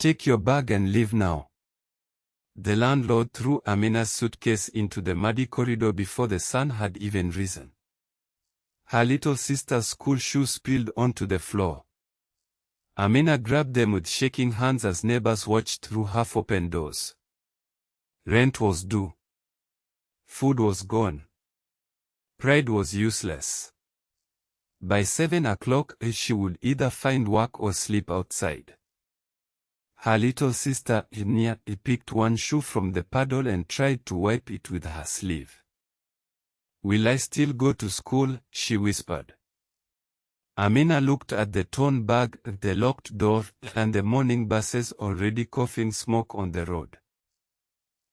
Take your bag and leave now. The landlord threw Amina's suitcase into the muddy corridor before the sun had even risen. Her little sister's school shoes spilled onto the floor. Amina grabbed them with shaking hands as neighbors watched through half-open doors. Rent was due. Food was gone. Pride was useless. By 7 o'clock, she would either find work or sleep outside. Her little sister, Amina, picked one shoe from the puddle and tried to wipe it with her sleeve. "Will I still go to school?" she whispered. Amina looked at the torn bag, the locked door, and the morning buses already coughing smoke on the road.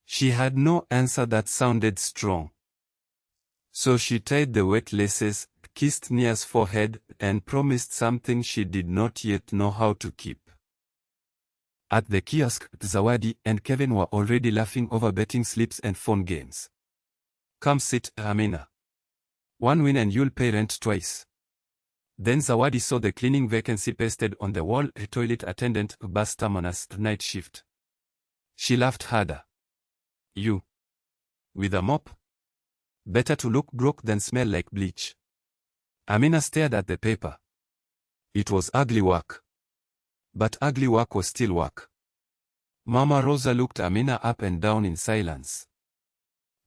She had no answer that sounded strong. So she tied the wet laces, kissed Nia's forehead, and promised something she did not yet know how to keep. At the kiosk, Zawadi and Kevin were already laughing over betting slips and phone games. "Come sit, Amina. One win and you'll pay rent twice." Then Zawadi saw the cleaning vacancy pasted on the wall, a toilet attendant, bus terminus, night shift. She laughed harder. "You? With a mop? Better to look broke than smell like bleach." Amina stared at the paper. It was ugly work. But ugly work was still work. Mama Rosa looked Amina up and down in silence.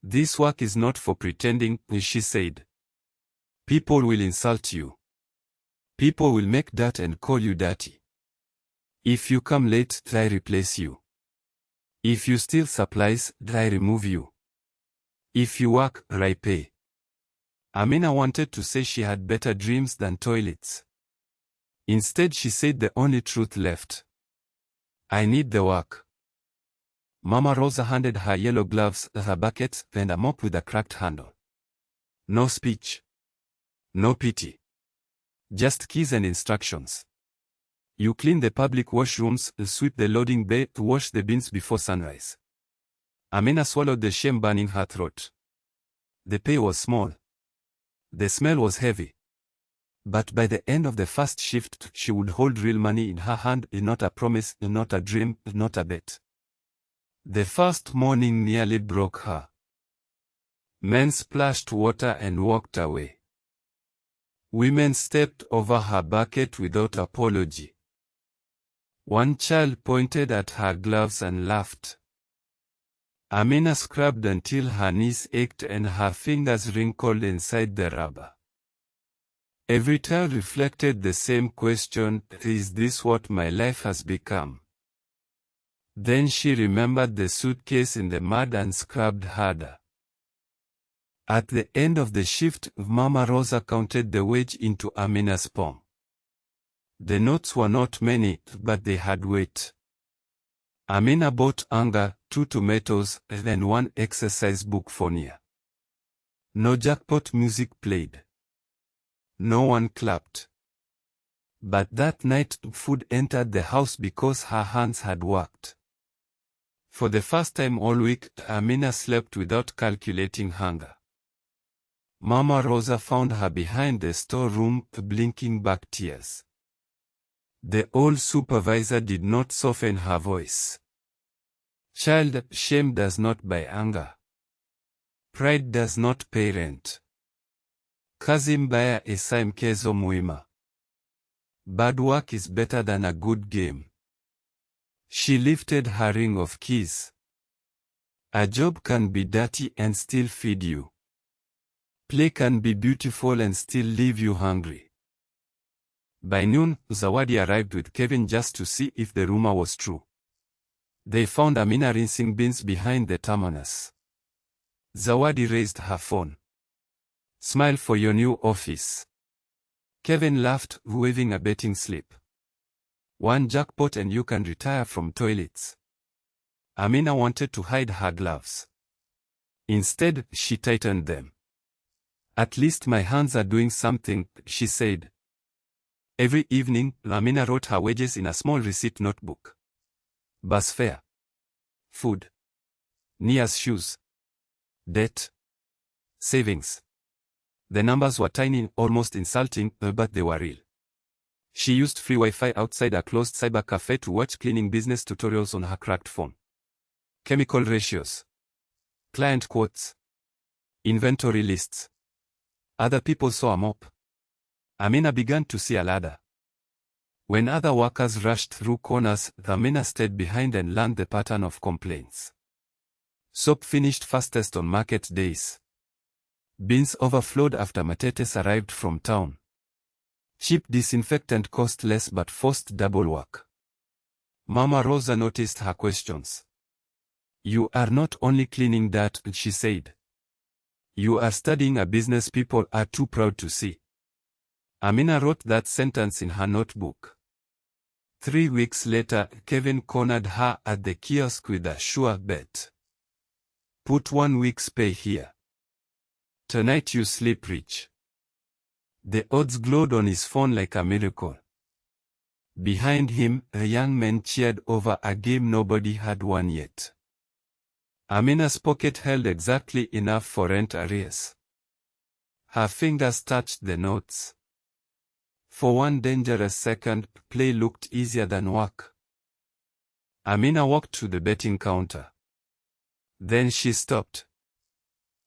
"This work is not for pretending," she said. "People will insult you. People will make dirt and call you dirty. If you come late, I replace you. If you steal supplies, I remove you. If you work, I pay." Amina wanted to say she had better dreams than toilets. Instead she said the only truth left. "I need the work." Mama Rosa handed her yellow gloves, her bucket, and a mop with a cracked handle. No speech. No pity. Just keys and instructions. "You clean the public washrooms, sweep the loading bay, wash the bins before sunrise." Amina swallowed the shame burning her throat. The pay was small. The smell was heavy. But by the end of the first shift, she would hold real money in her hand, not a promise, not a dream, not a bet. The first morning nearly broke her. Men splashed water and walked away. Women stepped over her bucket without apology. One child pointed at her gloves and laughed. Amina scrubbed until her knees ached and her fingers wrinkled inside the rubber. Every child reflected the same question: is this what my life has become? Then she remembered the suitcase in the mud and scrubbed harder. At the end of the shift, Mama Rosa counted the wage into Amina's palm. The notes were not many, but they had weight. Amina bought anger, 2 tomatoes, and 1 exercise book for Nia. No jackpot music played. No one clapped. But that night, food entered the house because her hands had worked. For the first time all week, Amina slept without calculating hunger. Mama Rosa found her behind the storeroom, blinking back tears. The old supervisor did not soften her voice. "Child, shame does not buy anger. Pride does not pay rent. Kazi Mbaya esa Mchezo Mwema. Bad work is better than a good game." She lifted her ring of keys. "A job can be dirty and still feed you. Play can be beautiful and still leave you hungry." By noon, Zawadi arrived with Kevin just to see if the rumor was true. They found Amina rinsing bins behind the terminus. Zawadi raised her phone. "Smile for your new office." Kevin laughed, waving a betting slip. "1 jackpot and you can retire from toilets." Amina wanted to hide her gloves. Instead, she tightened them. "At least my hands are doing something," she said. Every evening, Amina wrote her wages in a small receipt notebook. Bus fare. Food. Nia's shoes. Debt. Savings. The numbers were tiny, almost insulting, but they were real. She used free Wi-Fi outside a closed cyber cafe to watch cleaning business tutorials on her cracked phone. Chemical ratios. Client quotes. Inventory lists. Other people saw a mop. Amina began to see a ladder. When other workers rushed through corners, Amina stayed behind and learned the pattern of complaints. Soap finished fastest on market days. Bins overflowed after matetes arrived from town. Cheap disinfectant cost less but forced double work. Mama Rosa noticed her questions. "You are not only cleaning dirt," she said. "You are studying a business people are too proud to see." Amina wrote that sentence in her notebook. 3 weeks later, Kevin cornered her at the kiosk with a sure bet. "Put 1 week's pay here. Tonight you sleep rich." The odds glowed on his phone like a miracle. Behind him, a young man cheered over a game nobody had won yet. Amina's pocket held exactly enough for rent arrears. Her fingers touched the notes. For one dangerous second, play looked easier than work. Amina walked to the betting counter. Then she stopped.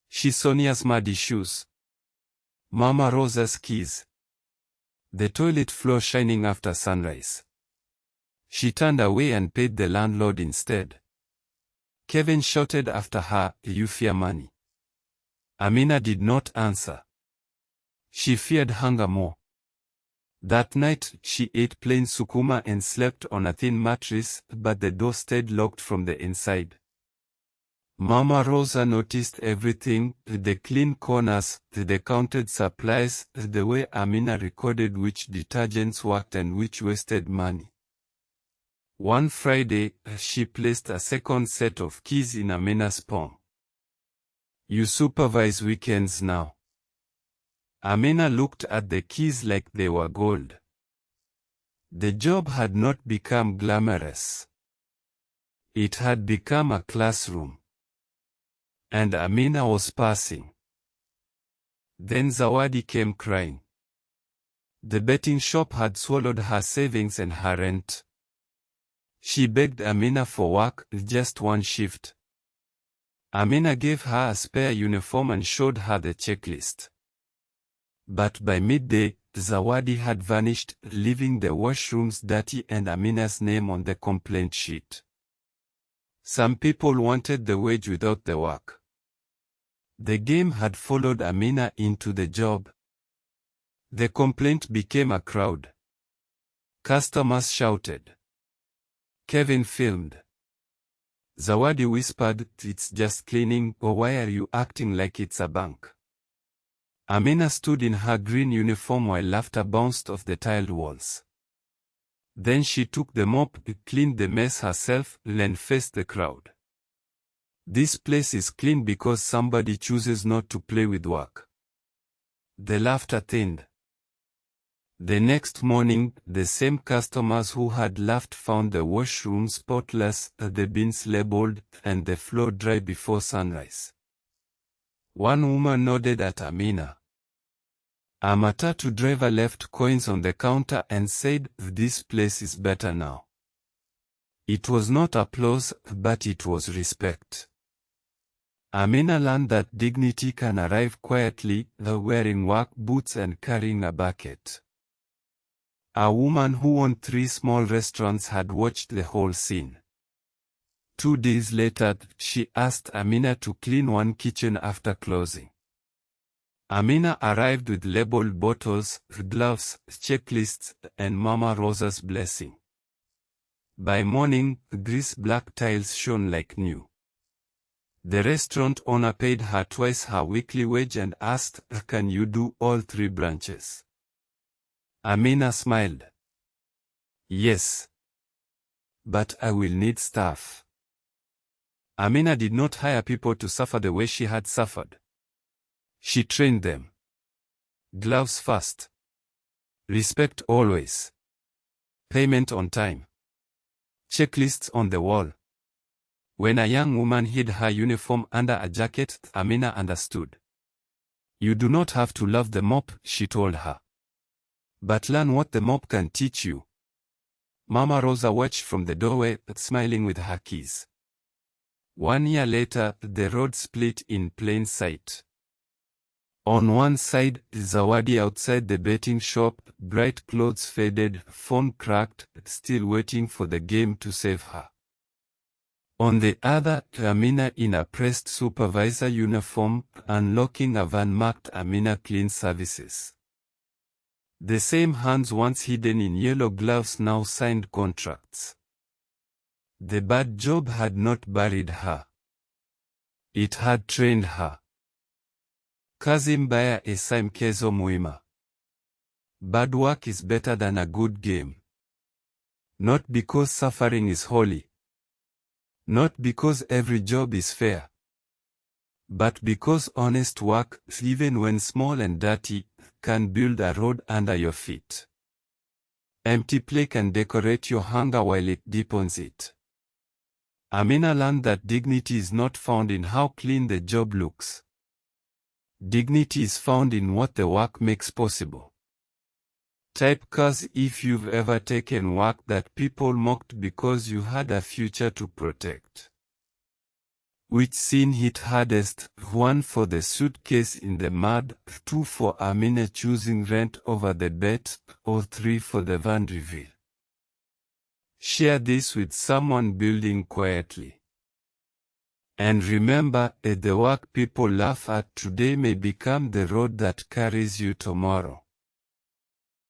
She saw Sonia's muddy shoes. Mama Rosa's keys. The toilet floor shining after sunrise. She turned away and paid the landlord instead. Kevin shouted after her, "You fear money." Amina did not answer. She feared hunger more. That night, she ate plain sukuma and slept on a thin mattress, but the door stayed locked from the inside. Mama Rosa noticed everything, the clean corners, the counted supplies, the way Amina recorded which detergents worked and which wasted money. One Friday, she placed a second set of keys in Amina's palm. "You supervise weekends now." Amina looked at the keys like they were gold. The job had not become glamorous. It had become a classroom. And Amina was passing. Then Zawadi came crying. The betting shop had swallowed her savings and her rent. She begged Amina for work, just one shift. Amina gave her a spare uniform and showed her the checklist. But by midday, Zawadi had vanished, leaving the washrooms dirty and Amina's name on the complaint sheet. Some people wanted the wage without the work. The game had followed Amina into the job. The complaint became a crowd. Customers shouted. Kevin filmed. Zawadi whispered, "It's just cleaning, or why are you acting like it's a bank?" Amina stood in her green uniform while laughter bounced off the tiled walls. Then she took the mop, cleaned the mess herself, and faced the crowd. "This place is clean because somebody chooses not to play with work." The laughter thinned. The next morning, the same customers who had laughed found the washroom spotless, the bins labeled, and the floor dry before sunrise. One woman nodded at Amina. A matatu driver left coins on the counter and said, "This place is better now." It was not applause, but it was respect. Amina learned that dignity can arrive quietly, wearing work boots and carrying a bucket. A woman who owned 3 small restaurants had watched the whole scene. 2 days later, she asked Amina to clean one kitchen after closing. Amina arrived with labeled bottles, gloves, checklists, and Mama Rosa's blessing. By morning, grease-black tiles shone like new. The restaurant owner paid her twice her weekly wage and asked, "Can you do all 3 branches?" Amina smiled. "Yes. But I will need staff." Amina did not hire people to suffer the way she had suffered. She trained them. Gloves first. Respect always. Payment on time. Checklists on the wall. When a young woman hid her uniform under a jacket, Amina understood. "You do not have to love the mop," she told her. But learn what the mop can teach you. Mama Rosa watched from the doorway, smiling with her keys. 1 year later, the road split in plain sight. On one side, Zawadi outside the betting shop, bright clothes faded, phone cracked, still waiting for the game to save her. On the other, Amina in a pressed supervisor uniform, unlocking a van marked Amina Clean Services. The same hands once hidden in yellow gloves now signed contracts. The bad job had not buried her. It had trained her. Kazi Mbaya esa Mchezo Mwema. Bad work is better than a good game. Not because suffering is holy. Not because every job is fair. But because honest work, even when small and dirty, can build a road under your feet. Empty play can decorate your hunger while it deepens it. Amina learned that dignity is not found in how clean the job looks. Dignity is found in what the work makes possible. Type Kazi if you've ever taken work that people mocked because you had a future to protect. Which scene hit hardest? 1 for the suitcase in the mud, 2 for Amina choosing rent over the bet, or 3 for the van reveal. Share this with someone building quietly. And remember, the work people laugh at today may become the road that carries you tomorrow.